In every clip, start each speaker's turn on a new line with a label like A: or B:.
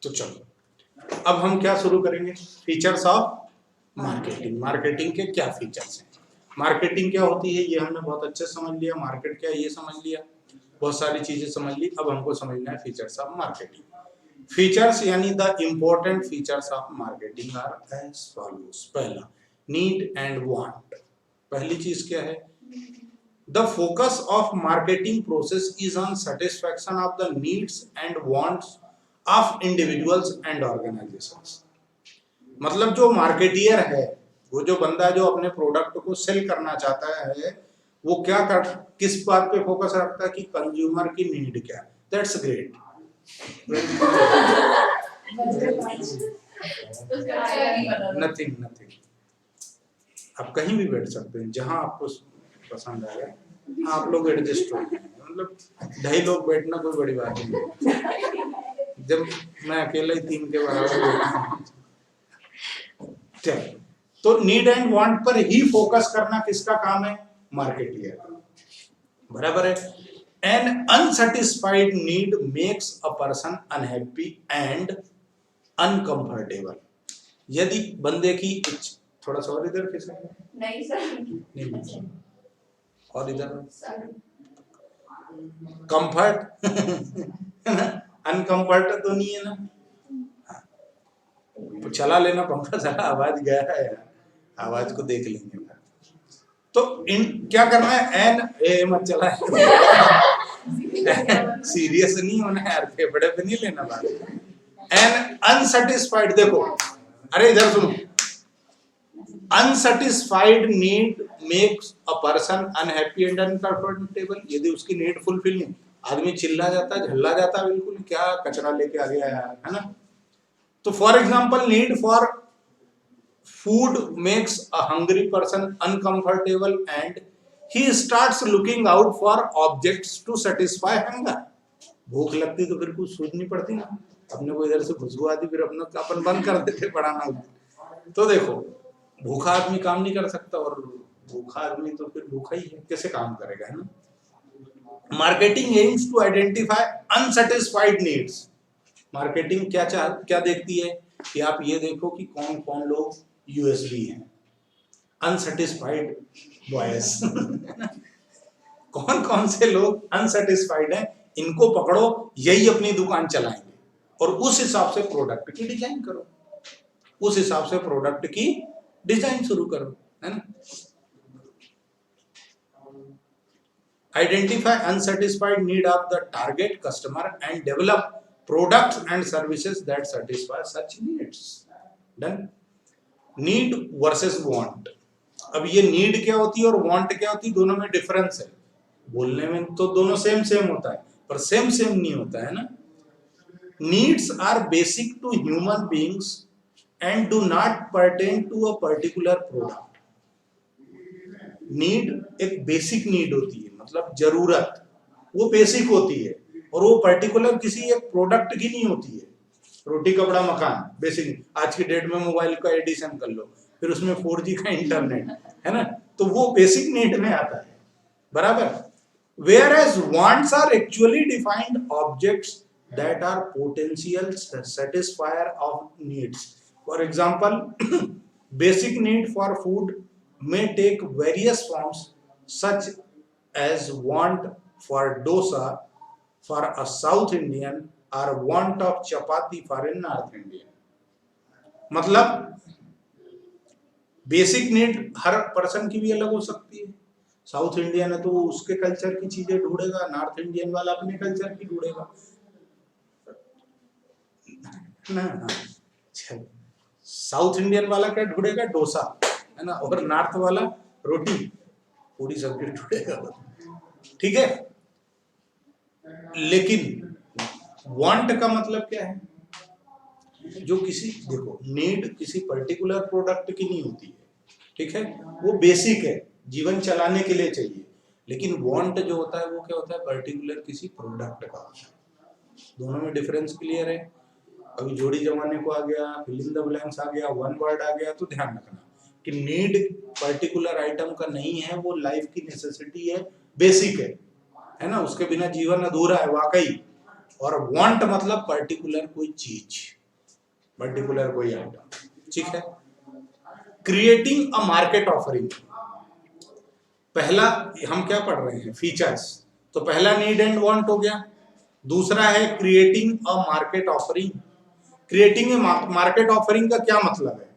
A: तो चलो अब हम क्या शुरू करेंगे, फीचर्स ऑफ मार्केटिंग। मार्केटिंग के क्या फीचर्स हैं, मार्केटिंग क्या होती है ये हमने बहुत अच्छे समझ लिया, मार्केट क्या है ये समझ लिया, बहुत सारी चीजें समझ ली। अब हमको समझना है फीचर्स ऑफ मार्केटिंग। फीचर्स यानी the important features of marketing are as follows. पहला, नीड एंड वांट। पहली चीज क्या है, the focus of marketing process is on satisfaction of the needs and wants of individuals and organizations. मतलब जो marketeer है, वो जो बंदा जो अपने प्रोडक्ट को सेल करना चाहता है, वो क्या कर, किस बात पे फोकस रखता है कि कंज्यूमर की नीड क्या है। That's great. नथिंग नथिंग, आप कहीं भी बैठ सकते हैं जहां आपको पसंद आए, आप लोग एडजस्ट हो, मतलब 2.5 लोग बैठना कोई बड़ी बात नहीं, जब मैं अकेला ही 3 के बराबर। तो नीड एंड वांट पर ही फोकस करना किसका काम है, मार्केटियर, बराबर है। An unsatisfied need makes a person unhappy and uncomfortable. यदि बंदे की थोड़ा सा और इधर किसे नहीं सर, नहीं और इधर कंफर्ट अनकंफर्ट तो नहीं है ना, तो चला लेना पंखा, जरा आवाज गया है यार, आवाज को देख लेंगे। तो इन क्या करना है, एन मत चला सीरियस नहीं होना है यार, फेफड़े पे नहीं लेना बात। एन अनसेटिस्फाइड, देखो अरे इधर सुनो, unsatisfied need makes a person unhappy and uncomfortable. यदि उसकी नीड फुलफिल नहीं, आदमी चिल्ला जाता, झल्ला जाता, बिल्कुल क्या कचरा लेके आ गया यार, है ना। तो for example, need for food makes a hungry person uncomfortable and he starts looking out for objects to satisfy hunger। भूख लगती तो फिर कुछ सूझनी पड़ती ना, अपने को इधर से खुशबू आती, फिर अपना अपन बंद कर देते पढ़ाना। तो देखो, भूखा आदमी काम नहीं कर सकता, और भूखा आदमी तो फिर भूखा ही है, कैसे काम करेगा, है ना। Marketing aims to identify unsatisfied needs. Marketing क्या देखती है कि आप ये देखो कि कौन कौन लोग यूएसबी हैं, अनसेटिस्फाइड बॉयज कौन कौन से लोग अनसेटिस्फाइड हैं, इनको पकड़ो, यही अपनी दुकान चलाएंगे, और उस हिसाब से प्रोडक्ट की डिजाइन करो, उस हिसाब से प्रोडक्ट की डिजाइन शुरू करो, है ना। Identify unsatisfied need of the target customer and develop products and services that satisfy such needs. Done. Need versus want. अब ये नीड क्या होती है और वांट क्या होती है, दोनों में डिफरेंस है। बोलने में तो दोनों सेम सेम होता है, पर सेम सेम नहीं होता है ना। Needs are basic to human beings and do not pertain to a particular product. Need एक बेसिक नीड होती है, मतलब जरूरत, वो बेसिक होती है, और वो पर्टिकुलर किसी एक प्रोडक्ट की नहीं होती है। रोटी कपड़ा मकान बेसिक, आज की डेट में मोबाइल का एडिशन कर लो, फिर उसमें 4G का इंटरनेट, है ना, तो वो बेसिक नीड में आता है, बराबर। Whereas wants are actually defined objects that are potential satisfier of needs. For example, basic need for food may take various forms such as want for dosa for a South Indian or want of chapati for a North Indian। मतलब basic need हर person की भी अलग हो सकती है। South Indian है तो उसके कल्चर की चीजें ढूंढेगा, नॉर्थ इंडियन वाला अपने कल्चर की ढूंढेगा ना। साउथ इंडियन वाला क्या ढूंढेगा, डोसा, है ना, और नॉर्थ वाला रोटी पूरी सब्जी ढूंढेगा, ठीक है। लेकिन वांट का मतलब क्या है, जो किसी, देखो नीड किसी पर्टिकुलर प्रोडक्ट की नहीं होती है, ठीक है, वो बेसिक है, जीवन चलाने के लिए चाहिए। लेकिन वांट जो होता है वो क्या होता है, पर्टिकुलर किसी प्रोडक्ट का होता है। दोनों में डिफरेंस क्लियर है। अभी जोड़ी जमाने को आ गया, फिल इन द ब्लैंक्स आ गया, वन वर्ड आ गया, तो ध्यान रखना कि नीड पर्टिकुलर आइटम का नहीं है, वो लाइफ की नेसेसिटी है, बेसिक है ना, उसके बिना जीवन अधूरा है वाकई। और वांट मतलब पर्टिकुलर कोई चीज, पर्टिकुलर कोई आइटम, ठीक है। क्रिएटिंग अ मार्केट ऑफरिंग, पहला हम क्या पढ़ रहे हैं, फीचर्स, तो पहला नीड एंड वांट हो गया। दूसरा है creating a market offering. Creating a market offering का क्या मतलब है,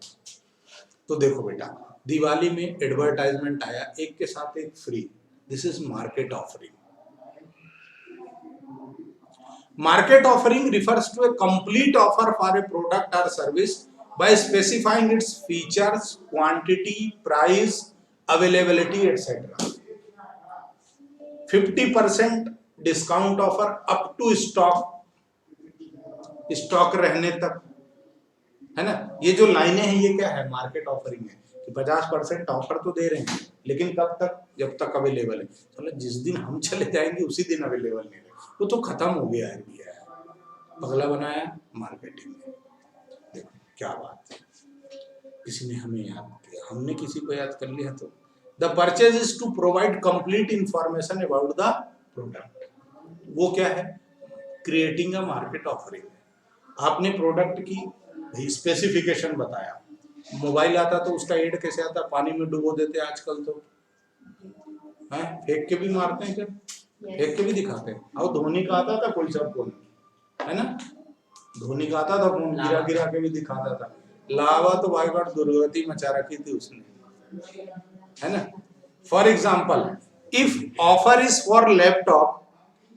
A: तो देखो बेटा, दिवाली में एडवर्टाइजमेंट आया एक के साथ एक free, this is market offering. Market offering refers to a complete offer for a product or service by specifying its features, quantity, price, availability, etc. 50% discount offer up to stock, stock रहने तक, है ना। ये जो लाइनें हैं ये क्या है, मार्केट ऑफरिंग है कि 50% ऑफर तो दे रहे हैं, लेकिन कब तक, जब तक अवेलेबल है। चलो जिस दिन हम चले जाएंगे उसी दिन अवेलेबल नहीं है, वो तो खत्म हो गया है भैया, पगला बनाया मार्केटिंग में। देखो क्या बात है, किसी ने हमें याद किया, हमने किसी को याद कर लिया। तो the purchase is to provide complete information about the product, वो क्या है, क्रिएटिंग अ मार्केट ऑफरिंग। आपने प्रोडक्ट की स्पेसिफिकेशन बताया, मोबाइल आता तो उसका एड कैसे आता, पानी में डुबो देते आजकल तो, है फेंक के भी मारते हैं, क्या फेंक के भी दिखाते हैं। और धोनी का आता था कोई सब फोन, है ना, धोनी का आता था फोन, गिरा गिरा के भी दिखाता था। लावा तो भाई बात दुर्गति मचा रखी थी उसने, है ना। For example, if offer is for laptop,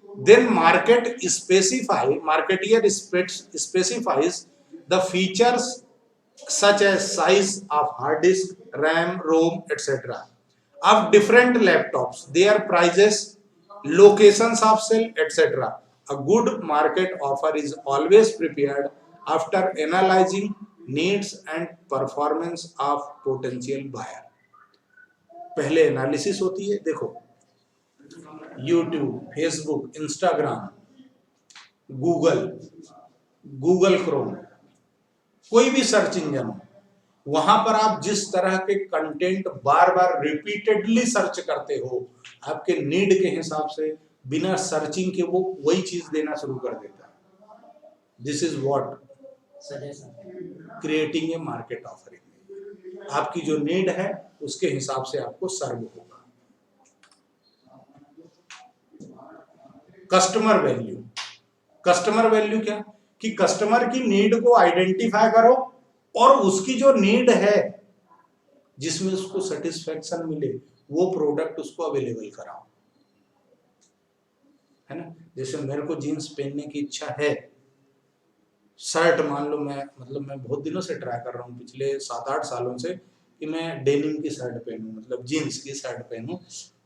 A: then marketeer specifies the features such as size of hard disk, RAM, ROM, etc. of different laptops, their prices, locations of sale, etc. A good market offer is always prepared after analyzing needs and performance of potential buyer. पहले analysis होती है, देखो YouTube, Facebook, Instagram, Google Chrome, कोई भी search engine हो, वहां पर आप जिस तरह के कंटेंट बार बार रिपीटेडली सर्च करते हो, आपके नीड के हिसाब से बिना सर्चिंग के वो वही चीज देना शुरू कर देता है। This is what creating a market offering. आपकी जो नीड है उसके हिसाब से आपको सर्व होगा। कस्टमर वैल्यू, कस्टमर वैल्यू क्या, कि कस्टमर की नीड को आइडेंटिफाई करो और उसकी जो नीड है जिसमें उसको सेटिस्फेक्शन मिले, वो प्रोडक्ट उसको अवेलेबल कराओ, है ना। जैसे मेरे को जीन्स पहनने की इच्छा है, शर्ट मान लो, मैं बहुत दिनों से ट्राई कर रहा हूँ, पिछले 7-8 सालों से, कि मैं डेनिम की शर्ट पहनूं, मतलब जीन्स की शर्ट पहनूं।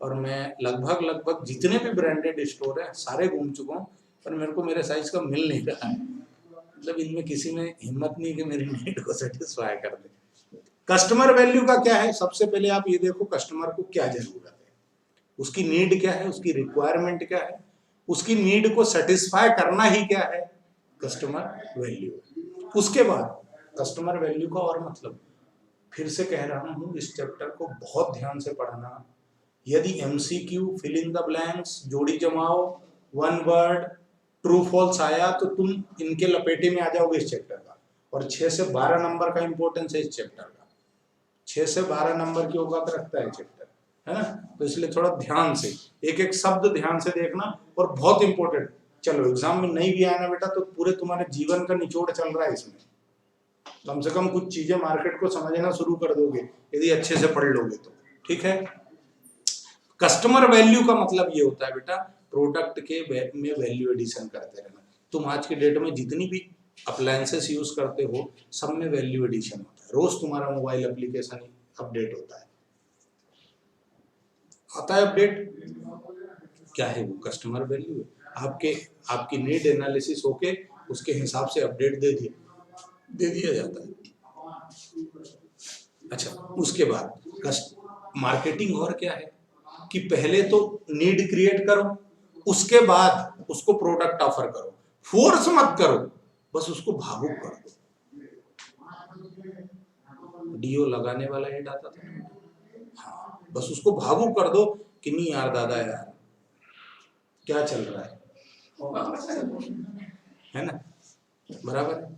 A: और मैं लगभग जितने भी ब्रांडेड स्टोर है सारे घूम चुका हूँ, पर मेरे को मेरे साइज का मिल नहीं रहा है। मतलब इनमें किसी में हिम्मत नहीं कि मेरी नीड को सेटिस्फाई कर दे। कस्टमर वैल्यू का क्या है, सबसे पहले आप ये देखो कस्टमर को क्या जरूरत है, उसकी नीड क्या है, उसकी रिक्वायरमेंट क्या है, उसकी नीड को सेटिस्फाई करना ही क्या है, कस्टमर वैल्यू। उसके बाद कस्टमर वैल्यू का और मतलब, फिर से कह रहा हूं, इस चैप्टर को बहुत ध्यान से पढ़ना। यदि MCQ, fill in the blanks, जोड़ी जमाओ, वन वर्ड, ट्रू फॉल्स आया तो तुम इनके लपेटे में आ जाओगे इस चैप्टर का। और 6 से 12 नंबर का इंपॉर्टेंस है इस चैप्टर का, 6 से 12 नंबर की औकात रखता है चैप्टर, है ना। तो इसलिए थोड़ा ध्यान से एक एक शब्द ध्यान से देखना, और बहुत इंपॉर्टेंट। चलो एग्जाम में नहीं भी आया ना बेटा, तो पूरे तुम्हारे जीवन का निचोड़ चल रहा है इसमें, कम से कम कुछ चीजें मार्केट को समझना शुरू कर दोगे यदि अच्छे से पढ़ लोगे तो, ठीक है। कस्टमर वैल्यू का मतलब ये होता है बेटा, प्रोडक्ट के में वैल्यू एडिशन करते रहना। तुम आज के डेट में जितनी भी अप्लायंसेस यूज करते हो, सब में वैल्यू एडिशन होता है। रोज तुम्हारा मोबाइल एप्लीकेशन अपडेट होता है, आता है अपडेट, क्या है वो, कस्टमर वैल्यू है। आपकी नीड एनालिसिस होके उसके हिसाब से अपडेट दे दिया जाता है। अच्छा, उसके बाद मार्केटिंग और क्या है, कि पहले तो नीड क्रिएट करो, उसके बाद उसको प्रोडक्ट ऑफर करो, फोर्स मत करो, बस उसको भावुक कर दो। डीओ लगाने वाला एड आता था, हाँ, बस उसको भावुक कर दो कि नहीं यार दादा यार क्या चल रहा है, है ना, बराबर है,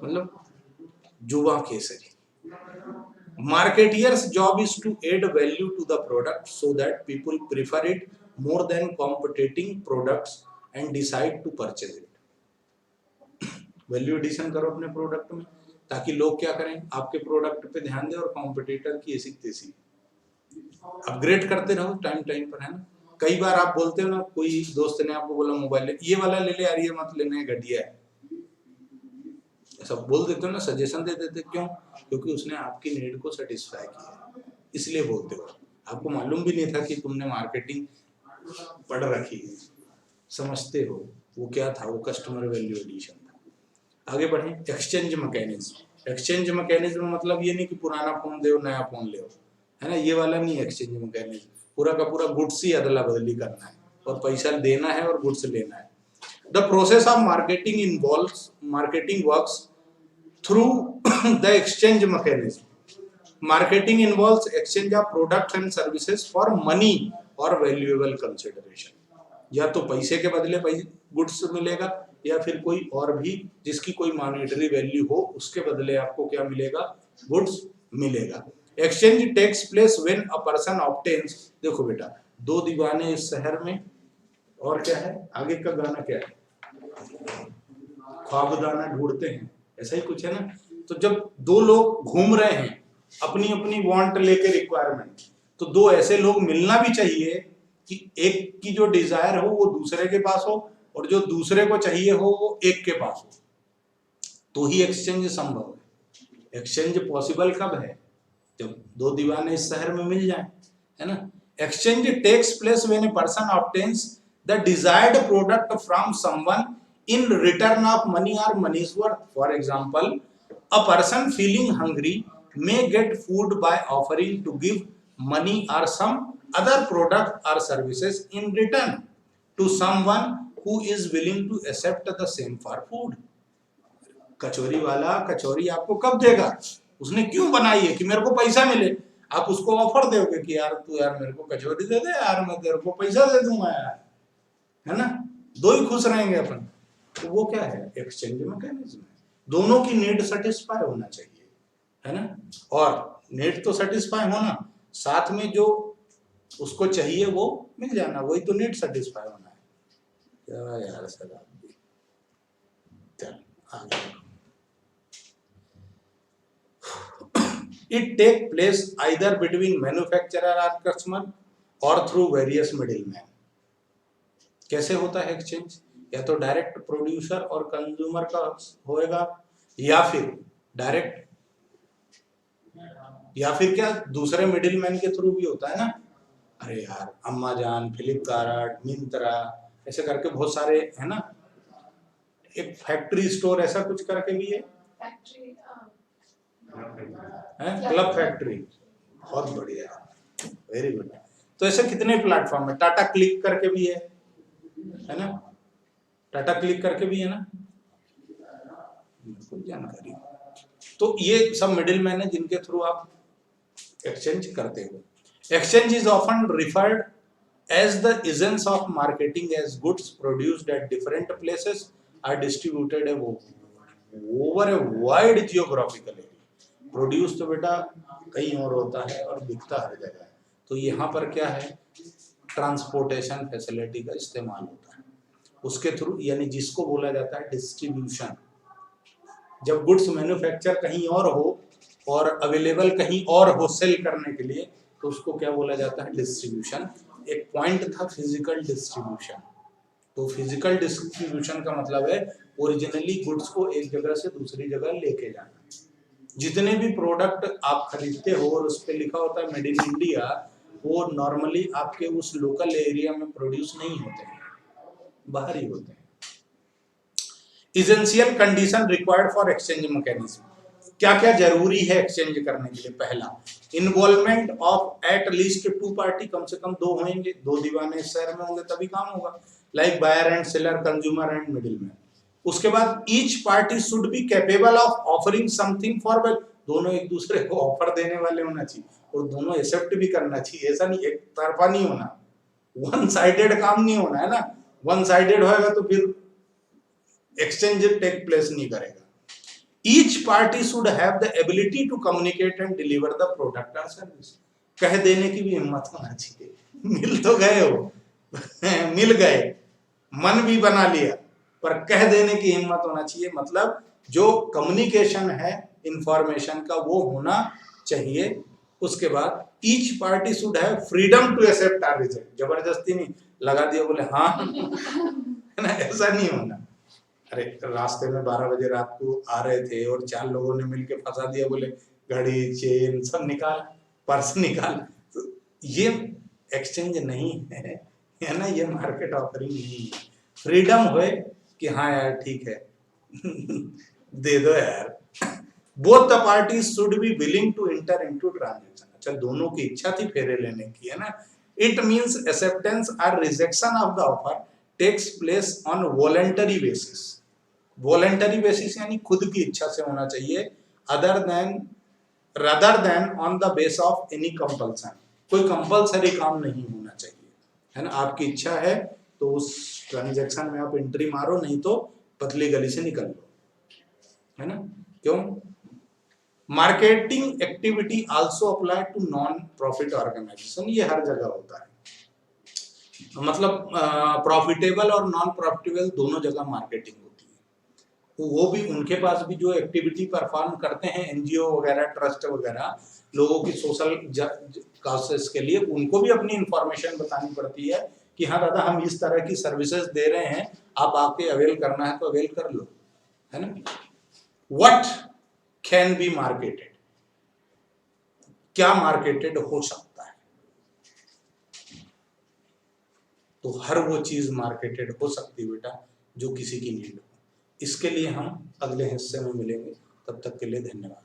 A: मतलब जुबा Kesari. Marketeer's job is to add value to the product so that people prefer it more than competing products and decide to purchase it. Value addition करो अपने प्रोडक्ट में ताकि लोग क्या करें, आपके प्रोडक्ट पे ध्यान दें और कॉम्पिटिटर की ऐसी तैसी अपग्रेड करते रहो टाइम टाइम पर, है ना। कई बार आप बोलते हो ना, कोई दोस्त ने आपको बोला मोबाइल ये वाला ले ले यार, ये मत लेना है, घटिया है, ऐसा बोल देते हो ना, सजेशन दे देते, क्यों? क्योंकि उसने आपकी नीड को सेटिस्फाई किया, इसलिए बोलते हो। आपको मालूम भी नहीं था कि तुमने मार्केटिंग पढ़ रखी है, समझते हो वो क्या था, वो कस्टमर वैल्यू एडिशन था। आगे बढ़े, एक्सचेंज मैकेनिज्म। एक्सचेंज मैकेनिज्म मतलब ये नहीं कि पुराना फोन दो नया फोन ले, है ना, ये वाला नहीं एक्सचेंज मैकेनिज्म। पूरा का पूरा गुड्स ही अदला बदली करना है और पैसा देना है और गुड्स लेना है। The process of marketing works through the exchange mechanism. Marketing involves exchange of products and services for money or valuable consideration. या तो पैसे के बदले गुड्स मिलेगा, या फिर कोई और भी जिसकी कोई मॉनेटरी वैल्यू हो उसके बदले आपको क्या मिलेगा, गुड्स मिलेगा। Exchange takes place when a person obtains, देखो बेटा, दो दीवाने इस शहर में, और क्या है आगे का गाना क्या है, ख्वाबदाना ढूंढते हैं, ऐसा ही कुछ है ना। तो जब दो लोग घूम रहे हैं अपनी अपनी वांट लेके रिक्वायरमेंट, तो दो ऐसे लोग मिलना भी चाहिए कि एक की जो डिजायर हो वो दूसरे के पास हो और जो दूसरे को चाहिए हो वो एक के पास हो, तो ही एक्सचेंज संभव है। एक्सचेंज पॉसिबल कब है, जब दो दीवाने इस शहर में मिल जाएं, है ना। Exchange takes place when a person obtains the desired product from someone in return of money or money's worth. For example, a person feeling hungry may get food by offering to give money or some other product or services in return to someone who is willing to accept the same for food. कचौरी वाला कचौरी आपको कब देगा, उसने क्यों बनाई है कि मेरे को पैसा मिले, आप उसको ऑफर दोगे कि यार तू यार मेरे को कचौरी दे दे यार, मैं तेरे को पैसा दे दूंगा यार, है ना, दो ही खुश रहेंगे अपन। तो वो क्या है, एक्सचेंज मैकेनिज्म है। दोनों की नीड सेटिस्फाई होना चाहिए, है ना, और नीड तो सेटिस्फाई होना, साथ में जो उसको चाहिए वो मिल जाना, वही तो नीड सेटिस्फाई होना है। क्या यार सर, चल आगे। It take place either between manufacturer or customer or through various middlemen. कैसे होता है एक्सचेंज, या तो डायरेक्ट प्रोड्यूसर और कंज्यूमर का होएगा, या फिर डायरेक्ट, या फिर क्या दूसरे मिडिलमैन के थ्रू भी होता है ना। अरे यार अम्माजान, फ्लिपकार्ट, मिंत्रा, ऐसे करके बहुत सारे है ना, एक फैक्ट्री स्टोर ऐसा कुछ करके भी है, क्लब फैक्ट्री, बहुत बढ़िया, वेरी गुड। तो ऐसे कितने प्लेटफॉर्म है, टाटा क्लिक करके भी है ना, टाटा क्लिक करके भी है ना, बिल्कुल जानकारी। तो ये सब मिडिल मैन है जिनके थ्रू आप एक्सचेंज करते हो। Exchange is often referred as the agents of marketing as goods produced at different places are distributed over a wide geographical area. Produce तो बेटा कहीं और होता है और बिकता हर जगह है, तो यहाँ पर क्या है, ट्रांसपोर्टेशन फैसिलिटी का इस्तेमाल होता है उसके थ्रू, यानी जिसको बोला जाता है डिस्ट्रीब्यूशन। जब गुड्स मैन्युफैक्चर कहीं और हो और अवेलेबल कहीं और हो सेल करने के लिए, तो उसको क्या बोला जाता है, डिस्ट्रीब्यूशन। एक पॉइंट था फिजिकल डिस्ट्रीब्यूशन, तो फिजिकल डिस्ट्रीब्यूशन का मतलब है ओरिजिनली गुड्स को एक जगह से दूसरी जगह लेके जाना। जितने भी प्रोडक्ट आप खरीदते हो और उस पर लिखा होता है मेड इन इंडिया, वो नॉर्मली आपके उस लोकल एरिया में प्रोड्यूस नहीं होते हैं, बाहर ही होते हैं। Essential condition required for exchange mechanism, क्या क्या जरूरी है एक्सचेंज करने के लिए। पहला, involvement of at least two party, कम से कम दो होंगे, दो दीवाने इस शहर में होंगे तभी काम होगा, like buyer and seller, consumer and middleman. उसके बाद each party should be capable of offering something for value, दोनों एक दूसरे को ऑफर देने वाले होना चाहिए और दोनों एक्सेप्ट भी करना चाहिए, ऐसा नहीं एक तरफा नहीं होना, वन साइडेड काम नहीं होना है ना, वन साइडेड होएगा तो फिर एक्सचेंज टेक प्लेस नहीं करेगा। Each party should have the ability to communicate and deliver the product और सर्विस। कह देने की भी हिम्मत होना चाहिए। मिल तो गए हो मिल गए, मन भी बना लिया, पर कह देने की हिम्मत होना चाहिए। मतलब जो कम्युनिकेशन है इंफॉर्मेशन का वो होना चाहिए। उसके बाद each party should have freedom to accept और रिजेक्ट। जबरदस्ती नहीं लगा दिया बोले हाँ है ना, ऐसा नहीं होना। अरे रास्ते में 12 बजे रात को आ रहे थे और 4 लोगों ने मिलके फंसा दिया, बोले घड़ी चेन सब निकाल, पर्स निकाल, तो ये एक्सचेंज नहीं है ना, ये मार्केट ऑफरिंग नहीं है। फ्रीडम होए कि हाँ यार ठीक है दे दो यार। Both the parties should be willing to enter into transaction. अच्छा दोनों की इच्छा थी फेरे लेने की, है ना। इट मींस एक्सेप्टेंस और rejection of the offer takes place on voluntary basis. Voluntary basis यानी खुद की इच्छा से होना चाहिए, rather than on the base of any compulsion। कोई कंपलसरी काम नहीं होना चाहिए, है ना। आपकी इच्छा है तो उस ट्रांजैक्शन में आप एंट्री मारो, नहीं तो पतली गली से निकल लो, है ना। क्यों? Marketing activity also apply to non profit organization. ये हर जगह होता है, मतलब प्रॉफिटेबल और नॉन प्रॉफिटेबल दोनों जगह मार्केटिंग होती है। तो वो भी उनके पास भी जो एक्टिविटी परफॉर्म करते हैं एनजीओ वगैरह, ट्रस्ट वगैरह, लोगों की सोशल काउसेस के लिए, उनको भी अपनी इंफॉर्मेशन बतानी पड़ती है कि हाँ दादा हम इस तरह की सर्विसेज दे रहे हैं, आप आके अवेल करना है तो अवेल कर लो, है ना। व्हाट कैन बी मार्केटेड, क्या मार्केटेड हो सकता है, तो हर वो चीज मार्केटेड हो सकती है बेटा जो किसी की नीड हो। इसके लिए हम अगले हिस्से में मिलेंगे, तब तक के लिए धन्यवाद।